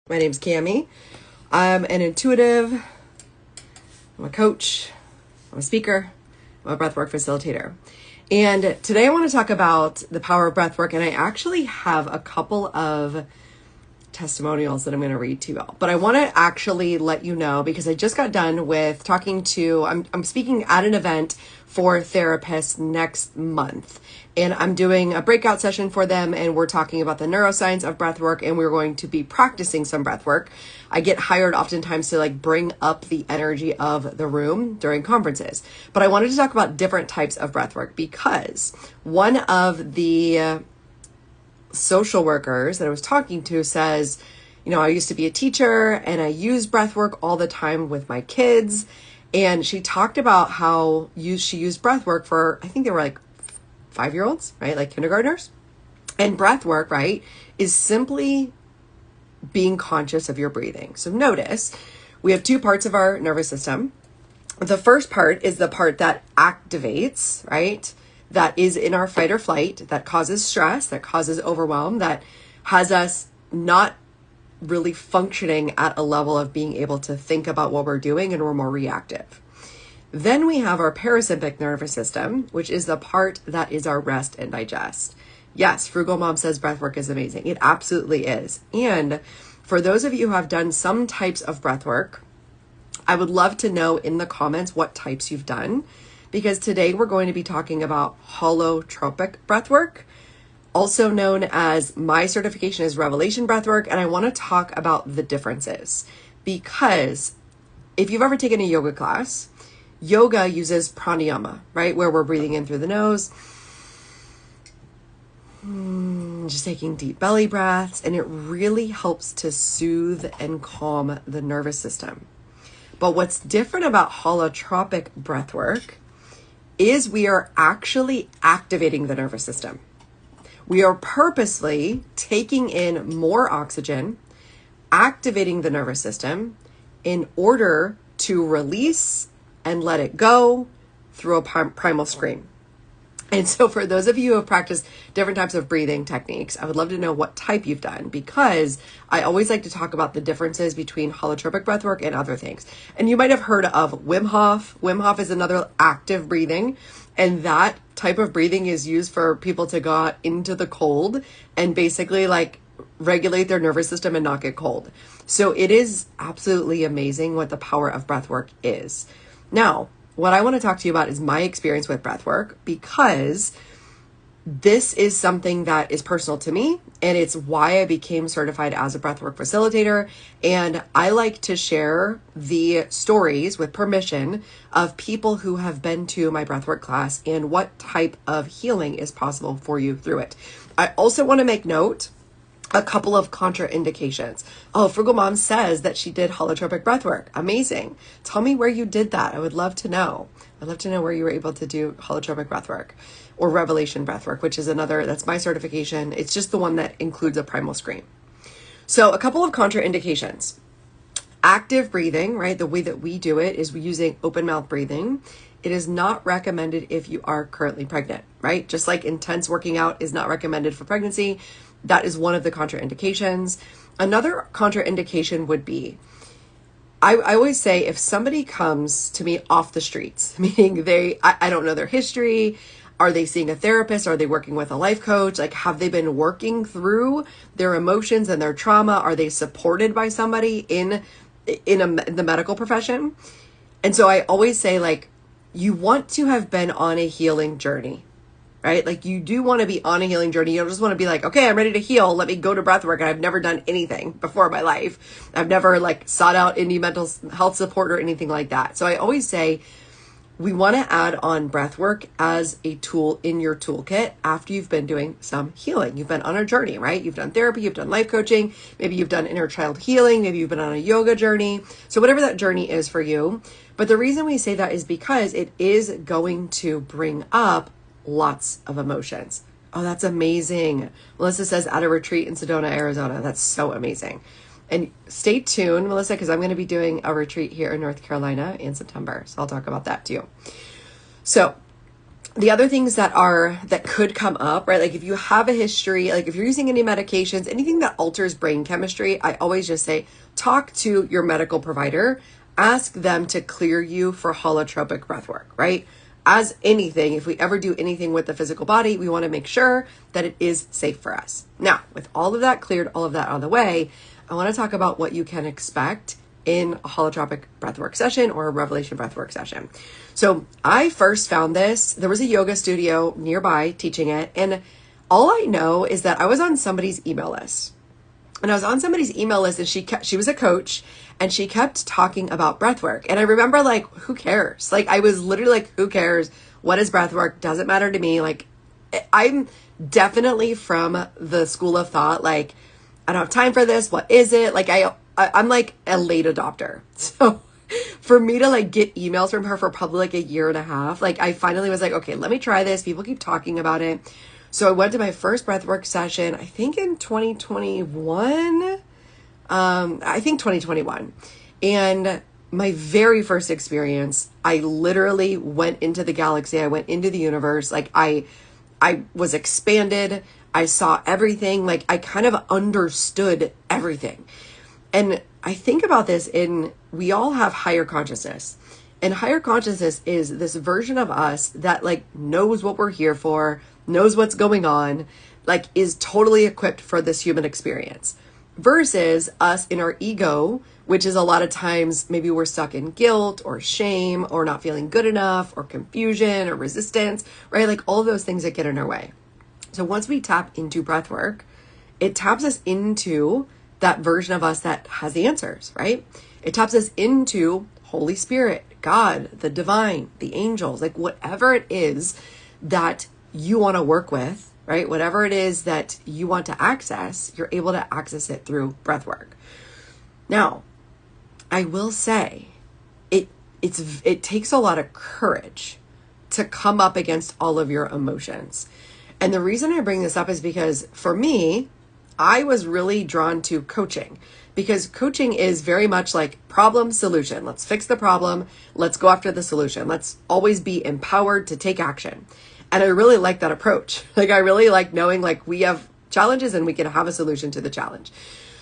My name's Cami. I'm an intuitive, I'm a coach, I'm a speaker, I'm a breathwork facilitator. And today I want to talk about the power of breathwork, and I actually have a couple of testimonials that I'm going to read to you all. But I want to actually let you know, because I just got done with talking to, I'm speaking at an event for therapists next month. And I'm doing a breakout session for them, and we're talking about the neuroscience of breathwork, and we're going to be practicing some breathwork. I get hired oftentimes to bring up the energy of the room during conferences. But I wanted to talk about different types of breathwork, because one of the social workers that I was talking to says, I used to be a teacher and I use breathwork all the time with my kids. And she talked about how she used breathwork for, I think they were 5-year-olds, right? Like kindergartners. And breathwork, right, is simply being conscious of your breathing. So notice we have two parts of our nervous system. The first part is the part that activates, right? That is in our fight or flight, that causes stress, that causes overwhelm, that has us not really functioning at a level of being able to think about what we're doing, and we're more reactive. Then we have our parasympathetic nervous system, which is the part that is our rest and digest. Yes, Frugal Mom says breathwork is amazing. It absolutely is. And for those of you who have done some types of breathwork, I would love to know in the comments what types you've done, because today we're going to be talking about holotropic breathwork, also known as, my certification is revelation breathwork, and I want to talk about the differences. Because if you've ever taken a yoga class, yoga uses pranayama, right? Where we're breathing in through the nose, just taking deep belly breaths, and it really helps to soothe and calm the nervous system. But what's different about holotropic breathwork is we are actually activating the nervous system. We are purposely taking in more oxygen, activating the nervous system in order to release and let it go through a primal scream. And so for those of you who have practiced different types of breathing techniques, I would love to know what type you've done, because I always like to talk about the differences between holotropic breathwork and other things. And you might have heard of Wim Hof. Wim Hof is another active breathing, and that type of breathing is used for people to go out into the cold and basically regulate their nervous system and not get cold. So it is absolutely amazing what the power of breathwork is. Now, what I want to talk to you about is my experience with breathwork, because this is something that is personal to me, and it's why I became certified as a breathwork facilitator. And I like to share the stories, with permission, of people who have been to my breathwork class and what type of healing is possible for you through it. I also want to make note a couple of contraindications. Oh, Frugal Mom says that she did holotropic breathwork. Amazing. Tell me where you did that. I would love to know. I'd love to know where you were able to do holotropic breathwork, or revelation breathwork, which is that's my certification. It's just the one that includes a primal scream. So a couple of contraindications. Active breathing, right? The way that we do it is we're using open mouth breathing. It is not recommended if you are currently pregnant, right? Just like intense working out is not recommended for pregnancy. That is one of the contraindications. Another contraindication would be, I always say, if somebody comes to me off the streets, meaning I don't know their history, are they seeing a therapist? Are they working with a life coach? Have they been working through their emotions and their trauma? Are they supported by somebody in the medical profession? And so I always say, you want to have been on a healing journey, right? You do want to be on a healing journey. You don't just want to be okay, I'm ready to heal. Let me go to breathwork. And I've never done anything before in my life. I've never sought out any mental health support or anything like that. So I always say we want to add on breathwork as a tool in your toolkit after you've been doing some healing. You've been on a journey, right? You've done therapy, you've done life coaching, maybe you've done inner child healing, maybe you've been on a yoga journey. So whatever that journey is for you. But the reason we say that is because it is going to bring up lots of emotions. Oh, that's amazing. Melissa says at a retreat in Sedona, Arizona. That's so amazing. And stay tuned, Melissa, because I'm going to be doing a retreat here in North Carolina in September. So I'll talk about that too. So the other things that could come up, right? Like if you have a history, like if you're using any medications, anything that alters brain chemistry, I always just say, talk to your medical provider, ask them to clear you for holotropic breath work, right? As anything, if we ever do anything with the physical body, we want to make sure that it is safe for us. Now, with all of that cleared, all of that out of the way, I want to talk about what you can expect in a holotropic breathwork session or a revelation breathwork session. So I first found this, there was a yoga studio nearby teaching it. And all I know is that I was on somebody's email list. And I was on somebody's email list and she was a coach and she kept talking about breathwork. And I remember like, who cares? Like I was literally like, who cares? What is breathwork? Doesn't matter to me. Like I'm definitely from the school of thought, like, I don't have time for this. What is it? Like I'm like a late adopter. So for me to like get emails from her for probably like a year and a half, like I finally was like, okay, let me try this. People keep talking about it. So I went to my first breathwork session, I think in 2021. I think 2021. And my very first experience, I literally went into the galaxy. I went into the universe. Like I was expanded. I saw everything. Like I kind of understood everything. And I think about this we all have higher consciousness. And higher consciousness is this version of us that like knows what we're here for, knows what's going on, like is totally equipped for this human experience. Versus us in our ego, which is a lot of times maybe we're stuck in guilt or shame or not feeling good enough or confusion or resistance, right? Like all of those things that get in our way. So once we tap into breath work, it taps us into that version of us that has the answers, right? It taps us into Holy Spirit, God, the divine, the angels, like whatever it is that you want to work with, right? Whatever it is that you want to access, you're able to access it through breath work. Now, I will say it takes a lot of courage to come up against all of your emotions. And the reason I bring this up is because for me, I was really drawn to coaching because coaching is very much like problem solution. Let's fix the problem. Let's go after the solution. Let's always be empowered to take action. And I really like that approach. Like I really like knowing like we have challenges and we can have a solution to the challenge.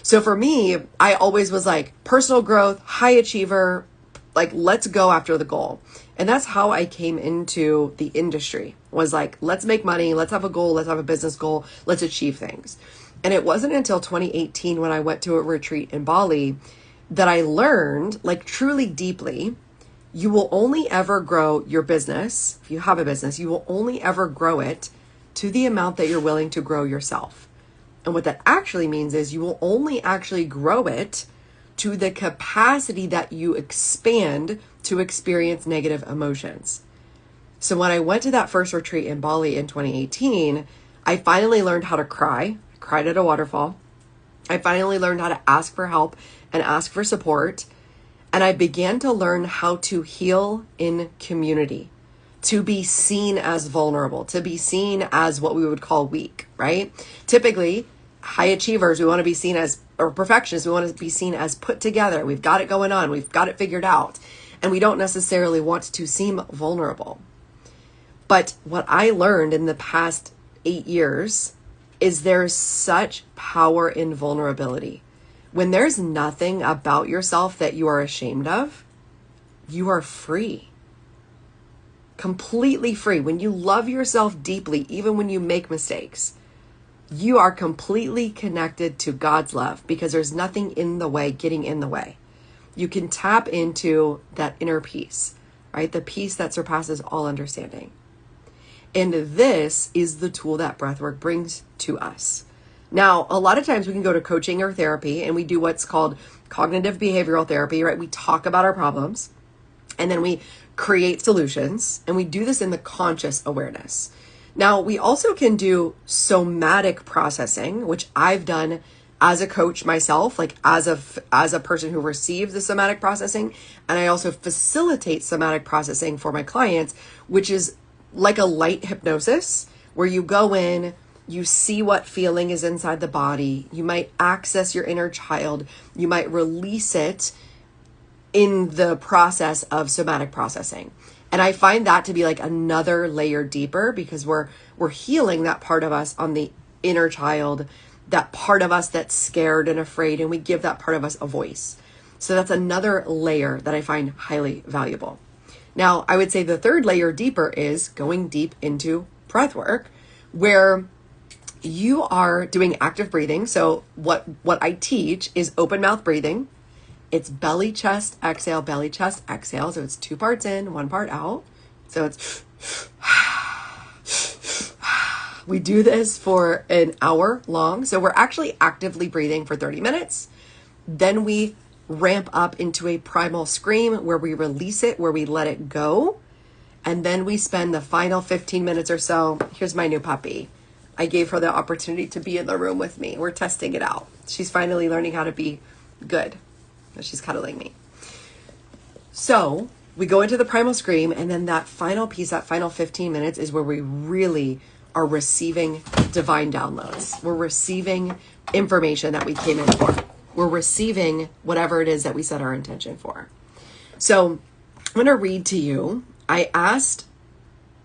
So for me, I always was like personal growth, high achiever, like let's go after the goal. And that's how I came into the industry, was like, let's make money, let's have a goal, let's have a business goal, let's achieve things. And it wasn't until 2018 when I went to a retreat in Bali that I learned like truly deeply, you will only ever grow your business. If you have a business, you will only ever grow it to the amount that you're willing to grow yourself. And what that actually means is you will only actually grow it to the capacity that you expand to experience negative emotions. So when I went to that first retreat in Bali in 2018, I finally learned how to cry. I cried at a waterfall. I finally learned how to ask for help and ask for support. And I began to learn how to heal in community, to be seen as vulnerable, to be seen as what we would call weak, right? Typically, high achievers, we want to be seen as, or perfectionists, we want to be seen as put together. We've got it going on. We've got it figured out. And we don't necessarily want to seem vulnerable. But what I learned in the past 8 years is there's such power in vulnerability. When there's nothing about yourself that you are ashamed of, you are free. Completely free. When you love yourself deeply, even when you make mistakes, you are completely connected to God's love because there's nothing in the way, getting in the way. You can tap into that inner peace, right? The peace that surpasses all understanding. And this is the tool that breathwork brings to us. Now, a lot of times we can go to coaching or therapy and we do what's called cognitive behavioral therapy, right? We talk about our problems and then we create solutions, and we do this in the conscious awareness. Now, we also can do somatic processing, which I've done as a coach myself, like as a person who receives the somatic processing. And I also facilitate somatic processing for my clients, which is like a light hypnosis where you go in, you see what feeling is inside the body. You might access your inner child. You might release it in the process of somatic processing. And I find that to be like another layer deeper, because we're healing that part of us on the inner child, that part of us that's scared and afraid, and we give that part of us a voice. So that's another layer that I find highly valuable. Now, I would say the third layer deeper is going deep into breath work, where you are doing active breathing. So what I teach is open mouth breathing. It's belly, chest, exhale, belly, chest, exhale. So it's 2 parts in, 1 part out. So it's, we do this for an hour long. So we're actually actively breathing for 30 minutes. Then we ramp up into a primal scream where we release it, where we let it go. And then we spend the final 15 minutes or so. Here's my new puppy. I gave her the opportunity to be in the room with me. We're testing it out. She's finally learning how to be good. She's cuddling me. So we go into the primal scream, and then that final piece, that final 15 minutes is where we really are receiving divine downloads. We're receiving information that we came in for. We're receiving whatever it is that we set our intention for. So I'm going to read to you.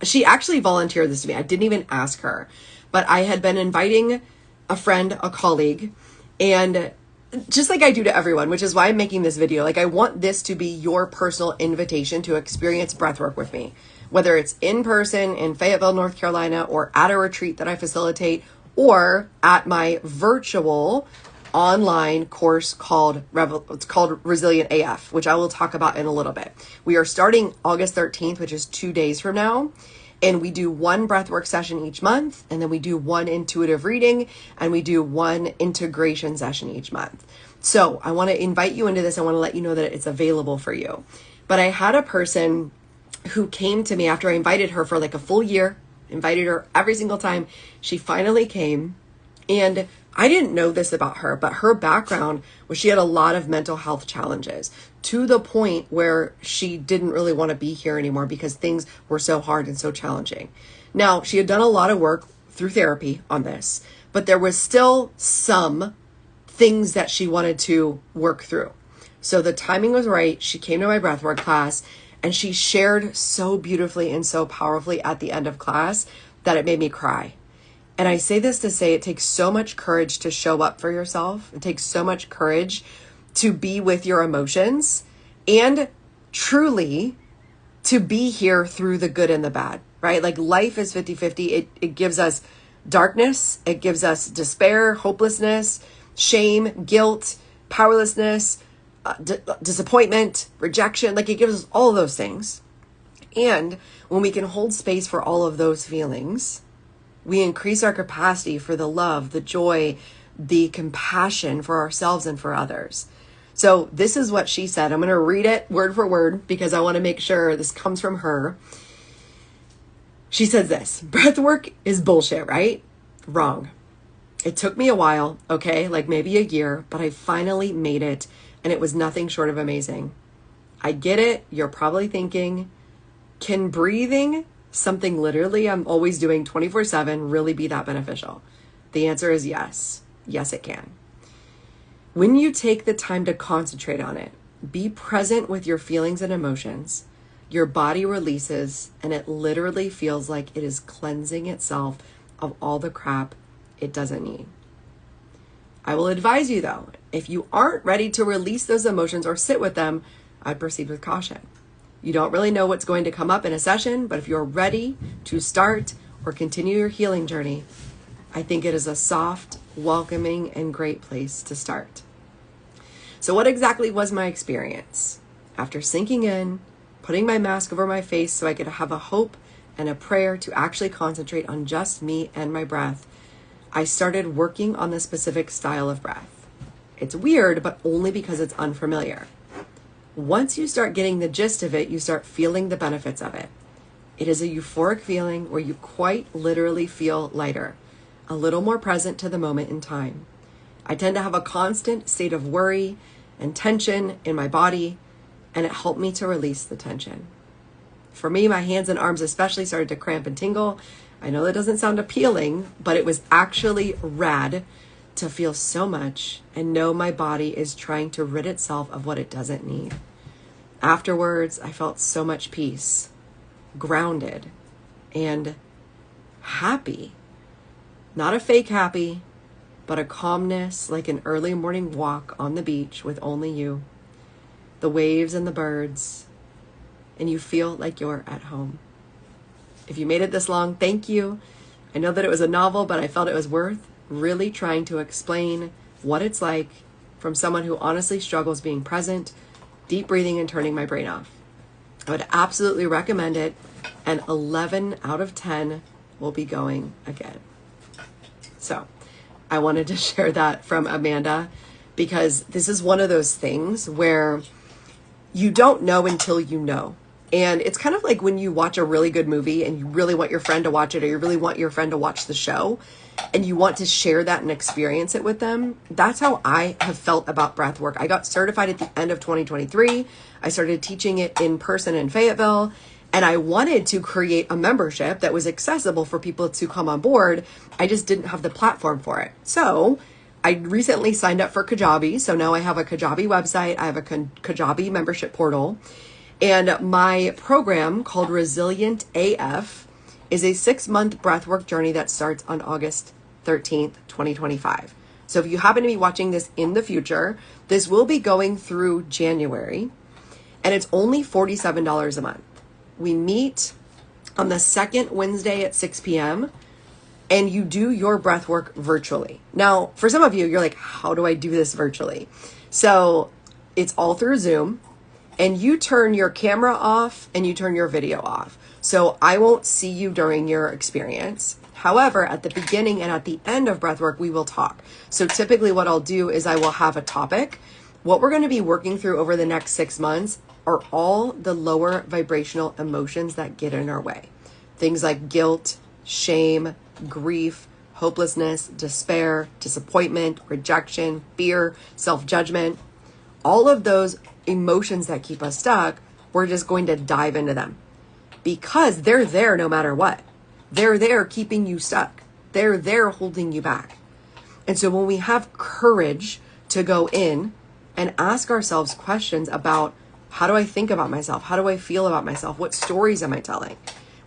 She actually volunteered this to me. I didn't even ask her, but I had been inviting a friend, a colleague, and just like I do to everyone, which is why I'm making this video. Like, I want this to be your personal invitation to experience breathwork with me, whether it's in person in Fayetteville, North Carolina, or at a retreat that I facilitate, or at my virtual online course called Resilient AF, which I will talk about in a little bit. We are starting August 13th, which is 2 days from now. And we do 1 breathwork session each month, and then we do 1 intuitive reading, and we do 1 integration session each month. So I want to invite you into this. I want to let you know that it's available for you. But I had a person who came to me after I invited her for like a full year, invited her every single time. She finally came, and I didn't know this about her, but her background was she had a lot of mental health challenges, to the point where she didn't really want to be here anymore because things were so hard and so challenging. Now, she had done a lot of work through therapy on this, but there was still some things that she wanted to work through. So the timing was right. She came to my breathwork class, and she shared so beautifully and so powerfully at the end of class that it made me cry. And I say this to say it takes so much courage to show up for yourself. It takes so much courage to be with your emotions, and truly to be here through the good and the bad, right? Like, life is 50-50. It gives us darkness. It gives us despair, hopelessness, shame, guilt, powerlessness, disappointment, rejection. Like, it gives us all of those things. And when we can hold space for all of those feelings, we increase our capacity for the love, the joy, the compassion for ourselves and for others. So this is what she said. I'm going to read it word for word because I want to make sure this comes from her. She says this: breathwork is bullshit, right? Wrong. It took me a while, okay, like maybe a year, but I finally made it, and it was nothing short of amazing. I get it. You're probably thinking, can breathing, something literally I'm always doing 24/7, really be that beneficial? The answer is yes. Yes, it can. When you take the time to concentrate on it, be present with your feelings and emotions, your body releases, and it literally feels like it is cleansing itself of all the crap it doesn't need. I will advise you, though, if you aren't ready to release those emotions or sit with them, I'd proceed with caution. You don't really know what's going to come up in a session, but if you're ready to start or continue your healing journey, I think it is a soft, welcoming, and great place to start. So what exactly was my experience? After sinking in, putting my mask over my face so I could have a hope and a prayer to actually concentrate on just me and my breath, I started working on the specific style of breath. It's weird, but only because it's unfamiliar. Once you start getting the gist of it, you start feeling the benefits of it. It is a euphoric feeling where you quite literally feel lighter, a little more present to the moment in time. I tend to have a constant state of worry and tension in my body, and it helped me to release the tension. For me, my hands and arms especially started to cramp and tingle. I know that doesn't sound appealing, but it was actually rad to feel so much and know my body is trying to rid itself of what it doesn't need. Afterwards, I felt so much peace. grounded and happy. Not a fake happy, but a calmness like an early morning walk on the beach with only you, the waves and the birds, and you feel like you're at home. If you made it this long, thank you. I know that it was a novel, but I felt it was worth really trying to explain what it's like from someone who honestly struggles being present, deep breathing, and turning my brain off. I would absolutely recommend it, and 11 out of 10 will be going again. So I wanted to share that from Amanda, because this is one of those things where you don't know until you know. And it's kind of like when you watch a really good movie and you really want your friend to watch it, or you really want your friend to watch the show and you want to share that and experience it with them. That's how I have felt about breathwork. I got certified at the end of 2023. I started teaching it in person in Fayetteville, and I wanted to create a membership that was accessible for people to come on board. I just didn't have the platform for it. So I recently signed up for Kajabi. So now I have a Kajabi website. I have a Kajabi membership portal. And my program called Resilient AF is a 6-month breathwork journey that starts on August 13th, 2025. So if you happen to be watching this in the future, this will be going through January, and it's only $47 a month. We meet on the second Wednesday at 6 p.m. and you do your breathwork virtually. Now, for some of you, you're like, how do I do this virtually? So it's all through Zoom. And you turn your camera off and you turn your video off. So I won't see you during your experience. However, at the beginning and at the end of breathwork, we will talk. So typically what I'll do is I will have a topic. What we're going to be working through over the next 6 months are all the lower vibrational emotions that get in our way. Things like guilt, shame, grief, hopelessness, despair, disappointment, rejection, fear, self-judgment. All of those emotions that keep us stuck, we're just going to dive into them because they're there no matter what. They're there keeping you stuck. They're there holding you back. And so when we have courage to go in and ask ourselves questions about, how do I think about myself? How do I feel about myself? What stories am I telling?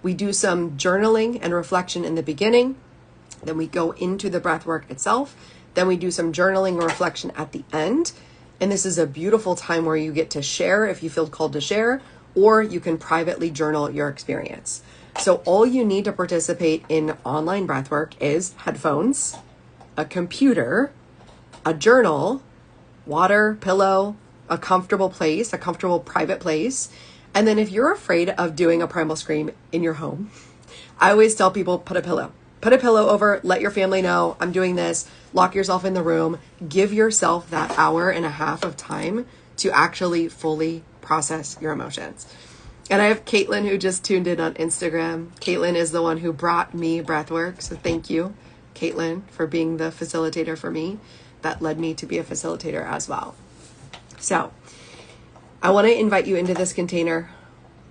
We do some journaling and reflection in the beginning. Then we go into the breath work itself. Then we do some journaling or reflection at the end. And this is a beautiful time where you get to share if you feel called to share, or you can privately journal your experience. So all you need to participate in online breathwork is headphones, a computer, a journal, water, pillow, a comfortable place, a comfortable private place. And then if you're afraid of doing a primal scream in your home, I always tell people, put a pillow over, let your family know I'm doing this, lock yourself in the room, give yourself that hour and a half of time to actually fully process your emotions. And I have Caitlin who just tuned in on Instagram. Caitlin is the one who brought me breathwork. So thank you, Caitlin, for being the facilitator for me. That led me to be a facilitator as well. So I want to invite you into this container.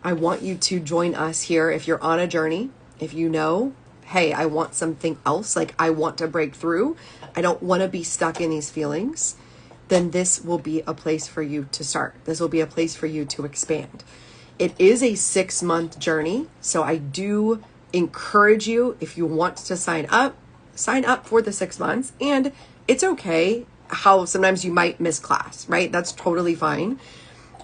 I want you to join us here if you're on a journey, if you know, hey, I want something else, like I want to break through, I don't want to be stuck in these feelings, then this will be a place for you to start. This will be a place for you to expand. It is a 6-month journey, so I do encourage you, if you want to sign up for the 6 months. And it's okay how sometimes you might miss class, right? That's totally fine.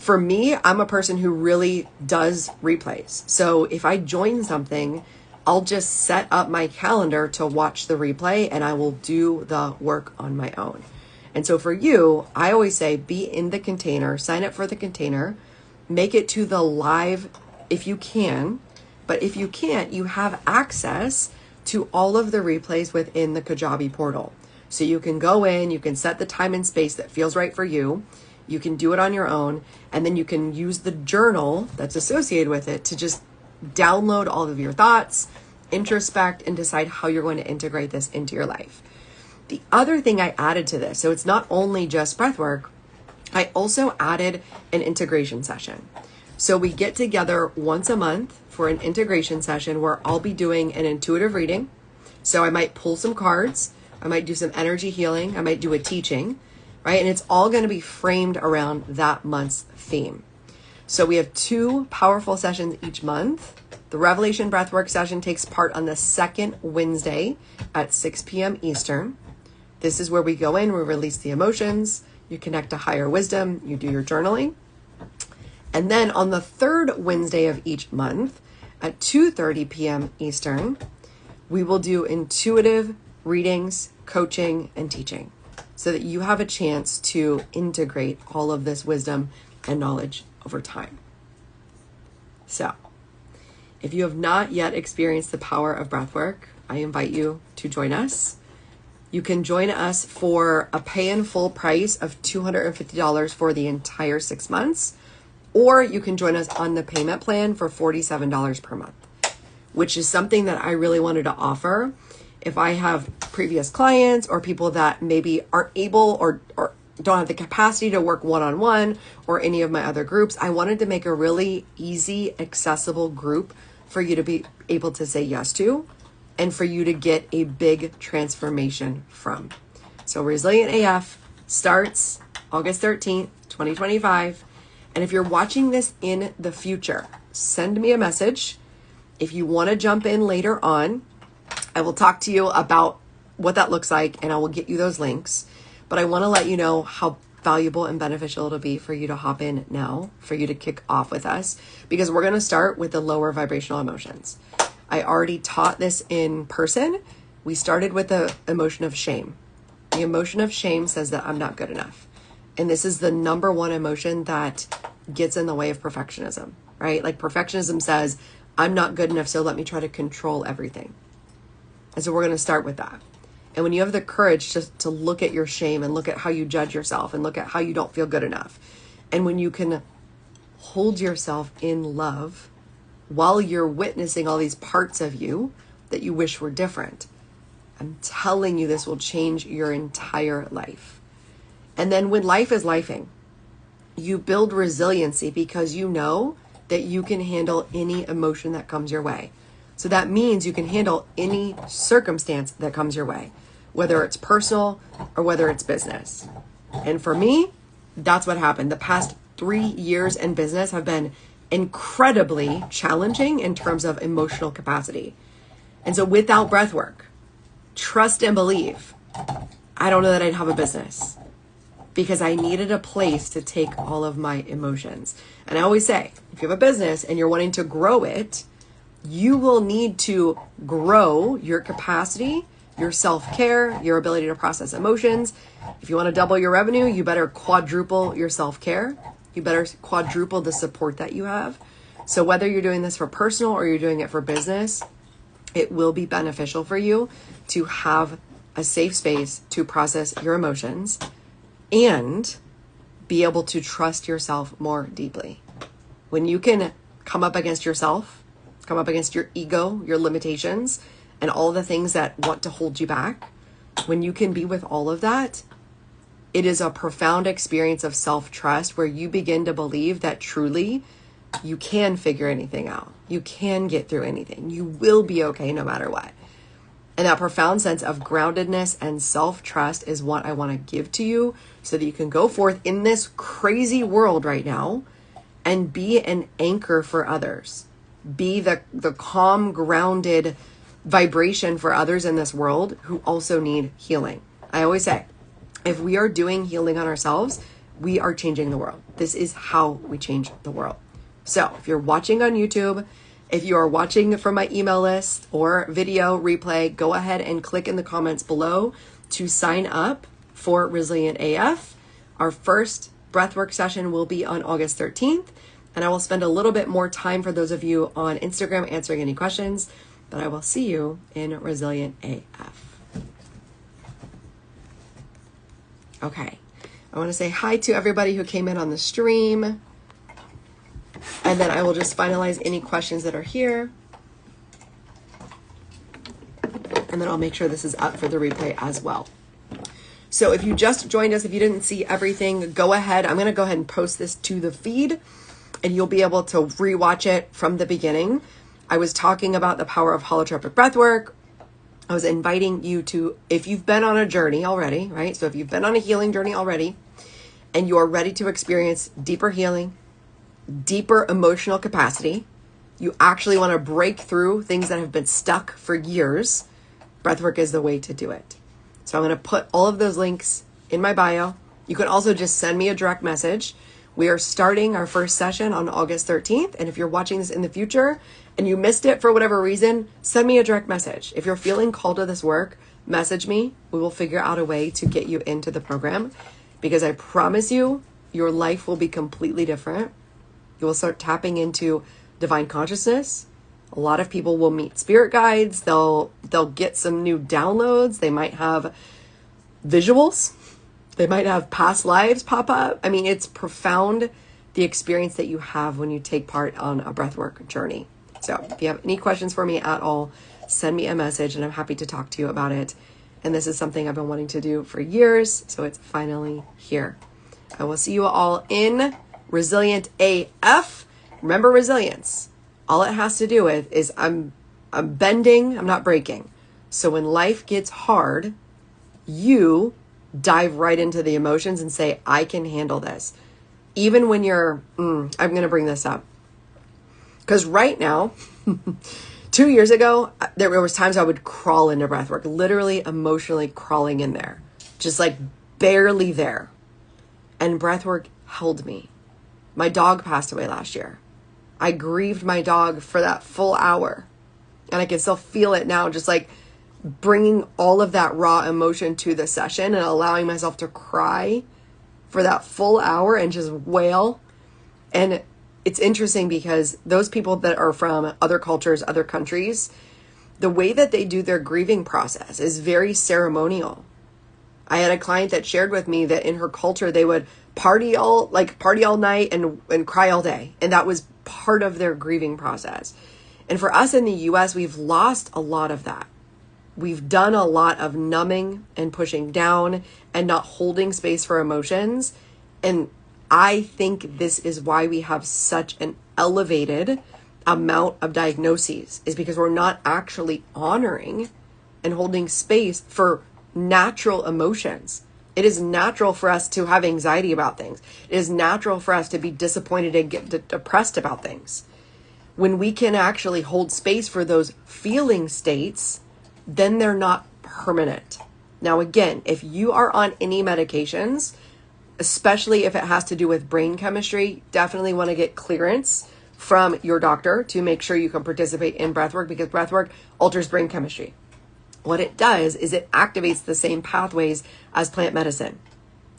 For me, I'm a person who really does replays. So if I join something, I'll just set up my calendar to watch the replay and I will do the work on my own. And so for you, I always say be in the container, sign up for the container, make it to the live if you can. But if you can't, you have access to all of the replays within the Kajabi portal. So you can go in, you can set the time and space that feels right for you. You can do it on your own, and then you can use the journal that's associated with it to just download all of your thoughts, introspect, and decide how you're going to integrate this into your life. The other thing I added to this, so it's not only just breath work, I also added an integration session. So we get together once a month for an integration session where I'll be doing an intuitive reading. So I might pull some cards, I might do some energy healing, I might do a teaching, right? And it's all going to be framed around that month's theme. So we have 2 powerful sessions each month. The Revelation Breathwork session takes part on the second Wednesday at 6 p.m. Eastern. This is where we go in, we release the emotions, you connect to higher wisdom, you do your journaling. And then on the third Wednesday of each month at 2:30 p.m. Eastern, we will do intuitive readings, coaching, and teaching so that you have a chance to integrate all of this wisdom and knowledge over time. So, if you have not yet experienced the power of breathwork, I invite you to join us. You can join us for a pay in full price of $250 for the entire 6 months, or you can join us on the payment plan for $47 per month, which is something that I really wanted to offer. If I have previous clients or people that maybe aren't able or don't have the capacity to work one-on-one or any of my other groups, I wanted to make a really easy, accessible group for you to be able to say yes to and for you to get a big transformation from. So Resilient AF starts August 13th, 2025. And if you're watching this in the future, send me a message. If you want to jump in later on, I will talk to you about what that looks like and I will get you those links. But I want to let you know how valuable and beneficial it'll be for you to hop in now, for you to kick off with us, because we're going to start with the lower vibrational emotions. I already taught this in person. We started with the emotion of shame. The emotion of shame says that I'm not good enough. And this is the number one emotion that gets in the way of perfectionism, right? Like perfectionism says, I'm not good enough, so let me try to control everything. And so we're going to start with that. And when you have the courage to look at your shame and look at how you judge yourself and look at how you don't feel good enough, and when you can hold yourself in love while you're witnessing all these parts of you that you wish were different, I'm telling you, this will change your entire life. And then when life is lifing, you build resiliency because you know that you can handle any emotion that comes your way. So that means you can handle any circumstance that comes your way, whether it's personal or whether it's business. And for me, that's what happened. The past 3 years in business have been incredibly challenging in terms of emotional capacity. And so without breath work, trust and believe, I don't know that I'd have a business because I needed a place to take all of my emotions. And I always say, if you have a business and you're wanting to grow it, you will need to grow your capacity, your self-care, your ability to process emotions. If you want to double your revenue, you better quadruple your self-care. You better quadruple the support that you have. So whether you're doing this for personal or you're doing it for business, it will be beneficial for you to have a safe space to process your emotions and be able to trust yourself more deeply. When you can come up against yourself, come up against your ego, your limitations, and all the things that want to hold you back, when you can be with all of that, it is a profound experience of self-trust where you begin to believe that truly you can figure anything out. You can get through anything. You will be okay no matter what. And that profound sense of groundedness and self-trust is what I want to give to you so that you can go forth in this crazy world right now and be an anchor for others. Be the calm, grounded vibration for others in this world who also need healing. I always say, if we are doing healing on ourselves, we are changing the world. This is how we change the world. So if you're watching on YouTube, if you are watching from my email list or video replay, go ahead and click in the comments below to sign up for Resilient AF. Our first breathwork session will be on August 13th, and I will spend a little bit more time for those of you on Instagram answering any questions, but I will see you in Resilient AF. Okay, I want to say hi to everybody who came in on the stream. And then I will just finalize any questions that are here. And then I'll make sure this is up for the replay as well. So if you just joined us, if you didn't see everything, go ahead. I'm going to go ahead and post this to the feed and you'll be able to rewatch it from the beginning. I was talking about the power of holotropic breathwork. I was inviting you to, if you've been on a journey already, right? So if you've been on a healing journey already and you're ready to experience deeper healing, deeper emotional capacity, you actually want to break through things that have been stuck for years, breathwork is the way to do it. So I'm going to put all of those links in my bio. You can also just send me a direct message. We are starting our first session on August 13th. And if you're watching this in the future and you missed it for whatever reason, send me a direct message. If you're feeling called to this work, message me. We will figure out a way to get you into the program, because I promise you, your life will be completely different. You will start tapping into divine consciousness. A lot of people will meet spirit guides. They'll get some new downloads. They might have visuals. They might have past lives pop up. I mean, it's profound, the experience that you have when you take part on a breathwork journey. So if you have any questions for me at all, send me a message and I'm happy to talk to you about it. And this is something I've been wanting to do for years, so it's finally here. I will see you all in Resilient AF. Remember resilience. All it has to do with is I'm bending, I'm not breaking. So when life gets hard, you dive right into the emotions and say, I can handle this. Even when you're, I'm going to bring this up. Because right now, 2 years ago, there was times I would crawl into breathwork, literally emotionally crawling in there, just like barely there. And breathwork held me. My dog passed away last year. I grieved my dog for that full hour. And I can still feel it now, just like bringing all of that raw emotion to the session and allowing myself to cry for that full hour and just wail. And it's interesting because those people that are from other cultures, other countries, the way that they do their grieving process is very ceremonial. I had a client that shared with me that in her culture, they would party all night and cry all day. And that was part of their grieving process. And for us in the US, we've lost a lot of that. We've done a lot of numbing and pushing down and not holding space for emotions. And I think this is why we have such an elevated amount of diagnoses, is because we're not actually honoring and holding space for natural emotions. It is natural for us to have anxiety about things. It is natural for us to be disappointed and get depressed about things. When we can actually hold space for those feeling states, then they're not permanent. Now, again, if you are on any medications, especially if it has to do with brain chemistry, definitely want to get clearance from your doctor to make sure you can participate in breathwork, because breathwork alters brain chemistry. What it does is it activates the same pathways as plant medicine.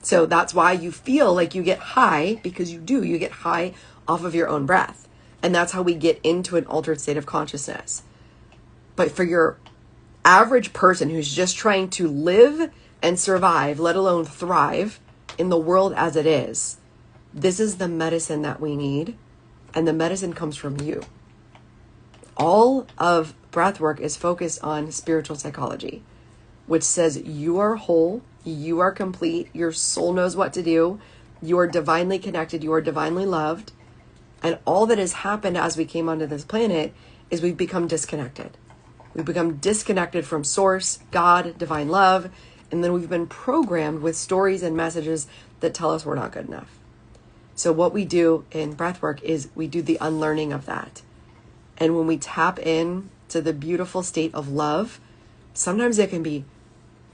So that's why you feel like you get high, because you get high off of your own breath. And that's how we get into an altered state of consciousness. But for your average person who's just trying to live and survive, let alone thrive in the world as it is, this is the medicine that we need. And the medicine comes from you. All of breathwork is focused on spiritual psychology, which says you are whole, you are complete, your soul knows what to do, you are divinely connected, you are divinely loved. And all that has happened as we came onto this planet is we've become disconnected. We've become disconnected from source, God, divine love, and then we've been programmed with stories and messages that tell us we're not good enough. So what we do in breathwork is we do the unlearning of that. And when we tap in to the beautiful state of love, sometimes it can be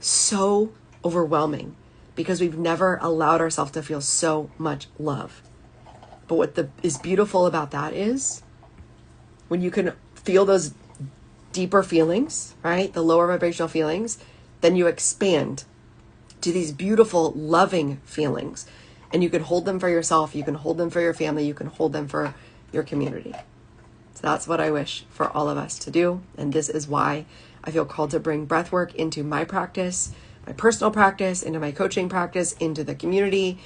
so overwhelming because we've never allowed ourselves to feel so much love. But what is beautiful about that is when you can feel those deeper feelings, right? The lower vibrational feelings, then you expand to these beautiful, loving feelings. And you can hold them for yourself, you can hold them for your family, you can hold them for your community. So that's what I wish for all of us to do. And this is why I feel called to bring breathwork into my practice, my personal practice, into my coaching practice, into the community.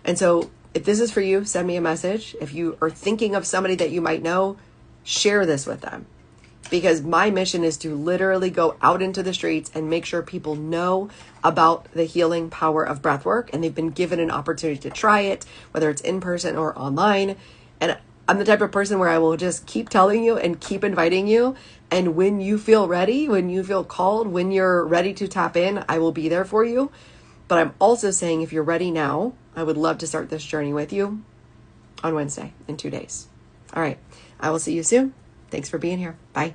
And so if this is for you, send me a message. If you are thinking of somebody that you might know, share this with them. Because my mission is to literally go out into the streets and make sure people know about the healing power of breathwork, and they've been given an opportunity to try it, whether it's in person or online. And I'm the type of person where I will just keep telling you and keep inviting you. And when you feel ready, when you feel called, when you're ready to tap in, I will be there for you. But I'm also saying if you're ready now, I would love to start this journey with you. on Wednesday in 2 days. All right. I will see you soon. Thanks for being here. Bye.